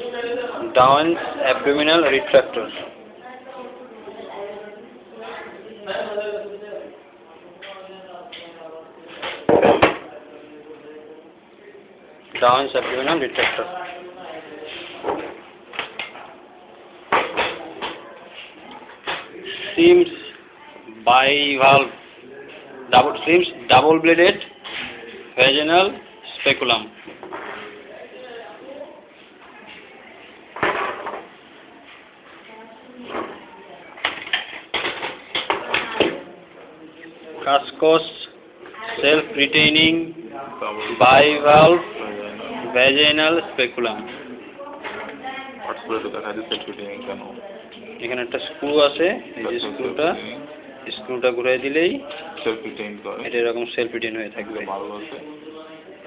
Down's abdominal retractor. Down's abdominal retractor. Sims bivalve double bladed vaginal speculum. Cascos self-retaining bivalve vaginal speculum. এখানে একটা screw আছে, এই যে স্ক্রুটা ঘুরিয়ে দিলেই এটা এরকম সেলফ রিটেইন হয়ে থাকবে।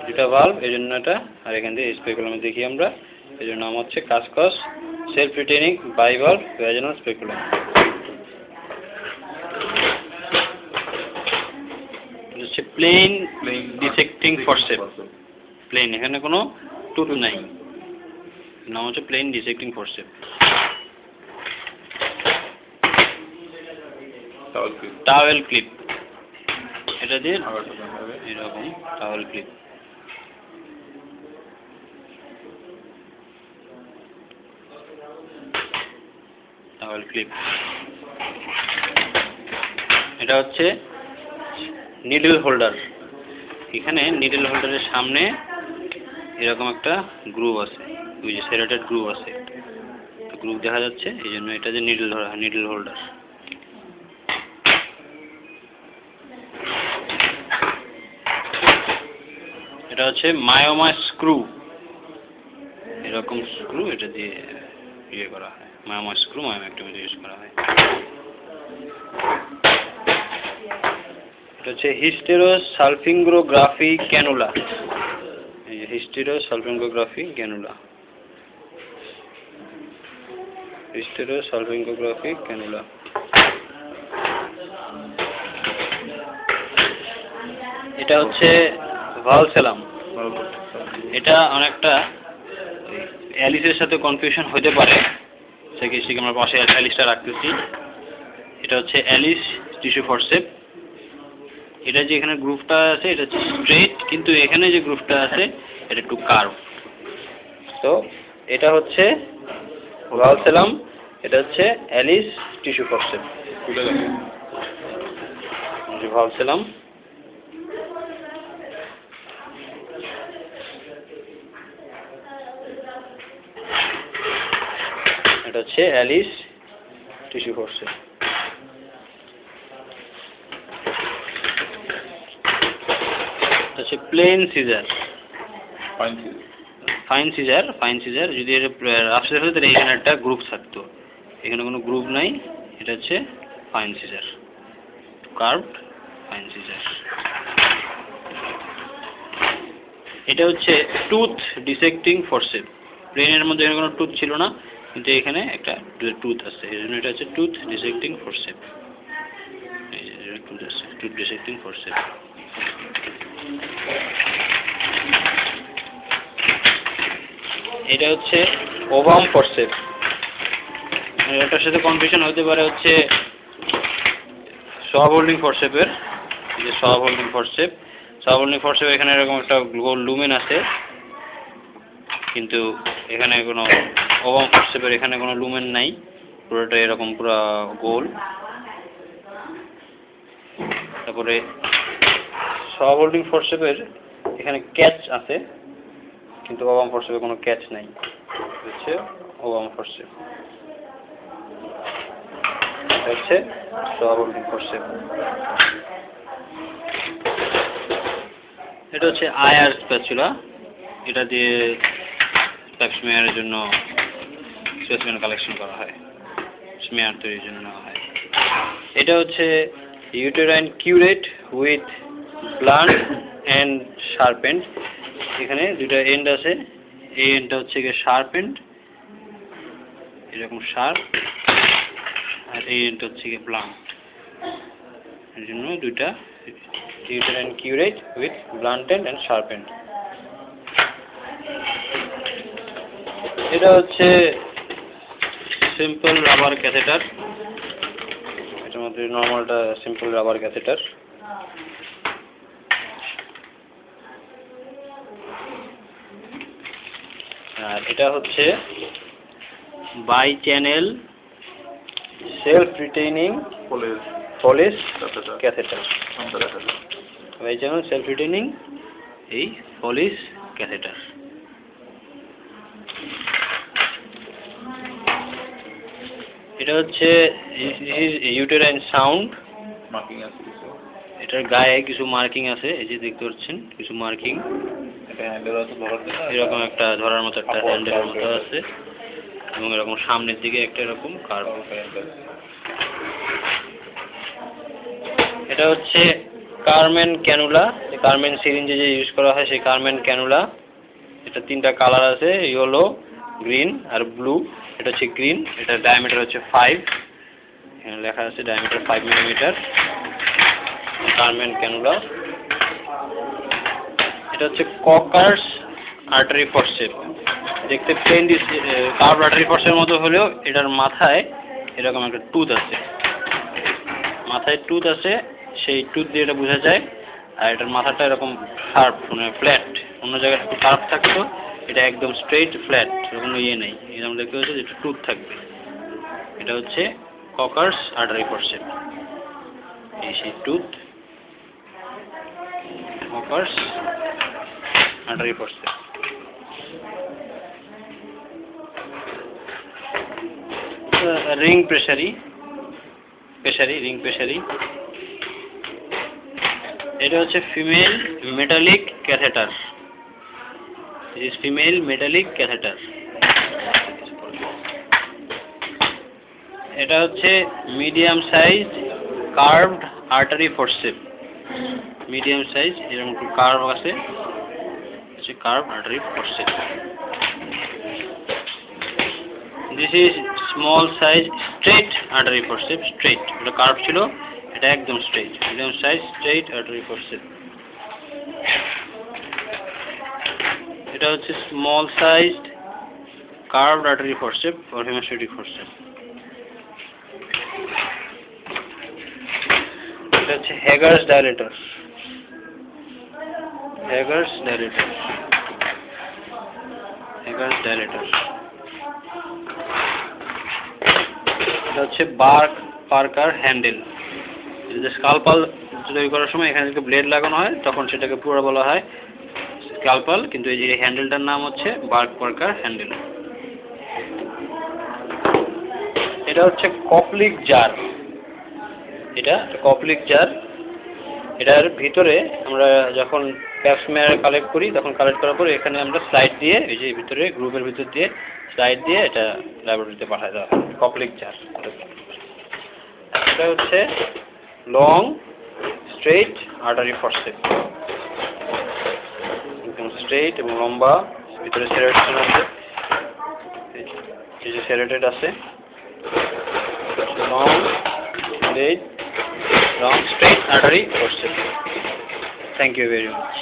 দুটা ভালভ, এই জন্য এটা, আর এখান থেকে স্পেকুলাম দেখি আমরা, এই জন্য নাম হচ্ছে Cusco's self retaining bivalve vaginal speculum. হচ্ছে প্লেন ডিসেক্টিং ফরসেপ। প্লেন, এখানে কোনো টুথ নাই, নাম হচ্ছে plain dissecting forcep. Towel clip, এটা দিয়ে এরকম টাওয়েল ক্লিপ। টাওয়েল ক্লিপ, এটা হচ্ছে নিডল হোল্ডার। এখানে নিডল হোল্ডারের সামনে এরকম একটা গ্রুভ আছে, ওই যে সেরেটেড গ্রুভ আছে, গ্রুভ দেখা যাচ্ছে, এই জন্য এটা যে নিডল হোল্ডার। এটা হচ্ছে মায়োমা স্ক্রু, এরকম স্ক্রু, এটা দিয়ে ইয়ে করা হয়, মায়োমা স্ক্রু মায়োমেক্টমিতে ইউজ করা হয়। এটা হচ্ছে হিস্টেরোসালফিঙ্গোগ্রাফি ক্যানুলা, এই যে হিস্টেরোসালফিঙ্গোগ্রাফি ক্যানুলা, হিস্টেরোসালফিঙ্গোগ্রাফি ক্যানুলা। এটা হচ্ছে ভালসেলাম। এটা অনেকটা অ্যালিসের সাথে কনফিউশন হতে পারে, সেক্ষেত্রে আমরা পাশে অ্যালিসটা রাখতেছি। এটা হচ্ছে অ্যালিস টিস্যু ফরসেপ। এটা যে এখানে গ্রুভটা আছে এটা হচ্ছে স্ট্রেট, কিন্তু এখানে যে গ্রুভটা আছে এটা একটু কার্ভ। তো এটা হচ্ছে ভালসেলাম, এটা হচ্ছে অ্যালিস টিস্যু ফরসেপ। ভালসেলাম, এটা হচ্ছে অ্যালিস টিস্যু ফরসেপ। হচ্ছে প্লেন সিজার, ফাইন সিজার। যদি এটা রাফ সিজার হতো তাহলে এখানে একটা গ্রুপ থাকতো, এখানে কোনো গ্রুপ নাই, এটা হচ্ছে fine scissor, curved fine scissor. এটা হচ্ছে টুথ ডিসেক্টিং ফরসেপ। প্লেনের মধ্যে এখানে কোনো টুথ ছিল না, কিন্তু এখানে একটা টুথ আছে, এই জন্য এটা হচ্ছে টুথ ডিসেক্টিং ফরসেপ। এই যে টুথ আছে, টুথ ডিসেক্টিং ফরসেপ। এটা হচ্ছে ওভাম ফরসেপ। এটার সাথে কনফিউশন হতে পারে হচ্ছে সোয়াব হোল্ডিং ফরসেপের, এই যে সোয়াব হোল্ডিং ফরসেপ। সোয়াব হোল্ডিং ফরসেপ এখানে এরকম একটা গোল লুমেন আছে, কিন্তু এখানে কোনো ওভাম ফরসেপের এখানে কোনো লুমেন নাই, পুরোটা এরকম পুরো গোল। তারপরে সোয়াব হোল্ডিং ফরসেপের এখানে ক্যাচ আছে, কিন্তু ওভাম ফরসেপে কোনো ক্যাচ নাই, হচ্ছে ওভাম ফরসেপ। এটা হচ্ছে সোয়াব হোল্ডিং ফরসেপ। এটা হচ্ছে আয়ার স্প্যাচুলা, এটা দিয়ে প্যাপস্মিয়ারের জন্য স্পেসিমেন কালেকশন করা হয়, স্মিয়ার তৈরির জন্য নেওয়া হয়। এটা হচ্ছে uterine curette with blunt and sharpened. এখানে দুটা এন্ড আছে, এই এন্ডটা হচ্ছে গিয়ে শার্পেন্ড, এরকম শার্প, আর এই এন্ডটা হচ্ছে গিয়ে ব্লান্ট, এর জন্য দুইটা uterine curette with blunted and sharpened. এটা হচ্ছে সিম্পল রাবার ক্যাথেটার। এটার মধ্যে নর্মালটা সিম্পল রাবার ক্যাথেটার। আর এটা হচ্ছে bi channel self retaining Foley's catheter. Bi channel self retaining এই ফলিস ক্যাথেটার। এটা হচ্ছে ইউটেরাইন সাউন্ড। মার্কিং আছে কিছু, এটার গায়ে কিছু মার্কিং আছে, এই যে দেখতে পাচ্ছেন কিছু মার্কিং। এটা হ্যান্ডেল আছে ধরার জন্য, এরকম একটা ধরার মতো একটা হ্যান্ডেলের মতো আছে এবং এরকম সামনের দিকে একটা এরকম কার্ভ। এটা হচ্ছে কার্মেন ক্যানুলা, কার্মেন সিরিঞ্জে যে ইউজ করা হয় সেই কার্মেন ক্যানুলা। এটা 3টা কালার আছে, ইয়েলো, গ্রিন আর ব্লু। এটা হচ্ছে গ্রিন, এটা ডায়ামিটার হচ্ছে 5, এখানে লেখা আছে ডায়ামিটার 5 মিলিমিটার। Carmine cannula. এটা হচ্ছে ককার্স আর্টারি ফরসেপ। দেখতে প্লেন কার্ভ আর্টারি ফরসেপের মতো হলেও এটার মাথায় এরকম একটা টুথ আছে, মাথায় টুথ আছে, সেই টুথ দিয়ে এটা বোঝা যায়। আর এটার মাথাটা এরকম শার্প, মানে ফ্ল্যাট। অন্য জায়গায় একটু কার্ভ থাকতো, এটা একদম স্ট্রেইট ফ্ল্যাট, কোনো ইয়ে নেই। এরকম দেখতে হচ্ছে যে একটু টুথ থাকবে। এটা হচ্ছে ককার্স আর্টারি ফরসেপ। এই সেই tooth, caucus artery forcep. Ring প্রেসারি, রিং প্রেসারি। এটা হচ্ছে female metallic catheter. This is female metallic catheter. এটা হচ্ছে medium size curved artery forcep. Medium size, এরকম একটু কার্ভ আছে, হচ্ছে curve artery forcep. This is small size straight artery forcep. Straight, এটা curve ছিল, এটা একদম straight. Medium size straight artery forcep. এটা হচ্ছে small sized curved artery forcep or hemostatic forceps। এটা হচ্ছে Hegar's dilator. Hegar's dilator, Hegar's dilator. এটা হচ্ছে বার্ক পার্কার হ্যান্ডেল। যদি স্কালপাল তৈরি করার সময় এখানে যদি ব্লেড লাগানো হয় তখন সেটাকে পুরো বলা হয় স্কালপাল, কিন্তু এই যে হ্যান্ডেলটার নাম হচ্ছে বার্ক পার্কার হ্যান্ডেল। এটা হচ্ছে কপলিক জার। এটা কপলিক জার। এটার ভিতরে আমরা যখন প্যাপসমিয়ার কালেক্ট করি, তখন কালেক্ট করার পরে এখানে আমরা স্লাইড দিয়ে, এই যে ভিতরে গ্রুপের ভিতর দিয়ে স্লাইড দিয়ে এটা ল্যাবরেটরিতে পাঠায় দেওয়া হয়। Coplin jar. এটা হচ্ছে লং স্ট্রেইট আর্টারি ফরসেপ। একদম স্ট্রেইট এবং লম্বা, ভিতরে সেরেটেড আছে, এই যে সেরেটেড আছে। Long straight, long straight artery forcep. Thank you very much.